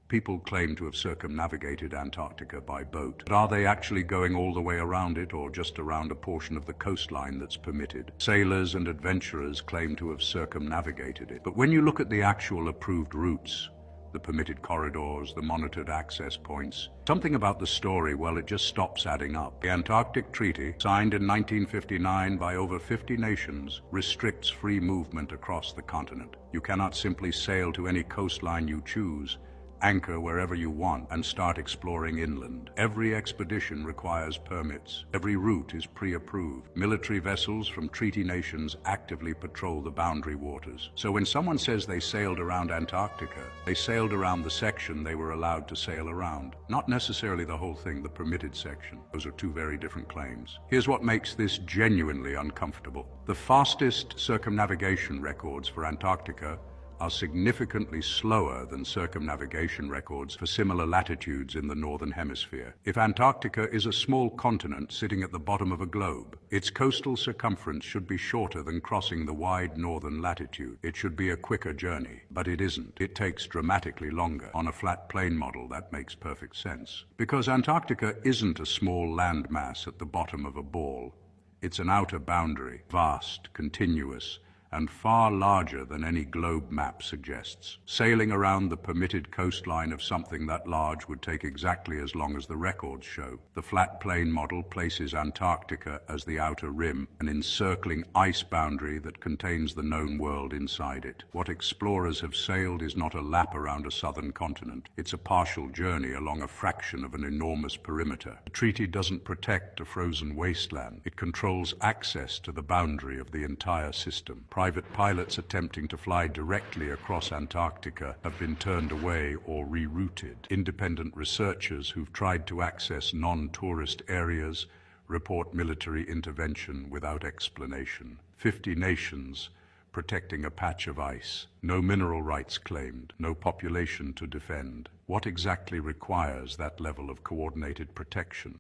People claim to have circumnavigated Antarctica by boat. But are they actually going all the way around it or just around a portion of the coastline that's permitted? Sailors and adventurers claim to have circumnavigated it. But when you look at the actual approved routes, the permitted corridors, the monitored access points, something about the story, well, it just stops adding up. The Antarctic Treaty, signed in 1959 by over 50 nations, restricts free movement across the continent. You cannot simply sail to any coastline you choose, anchor wherever you want, and start exploring inland. Every expedition requires permits. Every route is pre-approved. Military vessels from treaty nations actively patrol the boundary waters. So when someone says they sailed around Antarctica, they sailed around the section they were allowed to sail around. Not necessarily the whole thing, the permitted section. Those are two very different claims. Here's what makes this genuinely uncomfortable. The fastest circumnavigation records for Antarctica are significantly slower than circumnavigation records for similar latitudes in the northern hemisphere. If Antarctica is a small continent sitting at the bottom of a globe, its coastal circumference should be shorter than crossing the wide northern latitude. It should be a quicker journey, but it isn't. It takes dramatically longer. On a flat plane model, that makes perfect sense. Because Antarctica isn't a small land mass at the bottom of a ball. It's an outer boundary, vast, continuous, and far larger than any globe map suggests. Sailing around the permitted coastline of something that large would take exactly as long as the records show. The flat plane model places Antarctica as the outer rim, an encircling ice boundary that contains the known world inside it. What explorers have sailed is not a lap around a southern continent. It's a partial journey along a fraction of an enormous perimeter. The treaty doesn't protect a frozen wasteland. It controls access to the boundary of the entire system. Private pilots attempting to fly directly across Antarctica have been turned away or rerouted. Independent researchers who've tried to access non-tourist areas report military intervention without explanation. 50 nations protecting a patch of ice. No mineral rights claimed, no population to defend. What exactly requires that level of coordinated protection?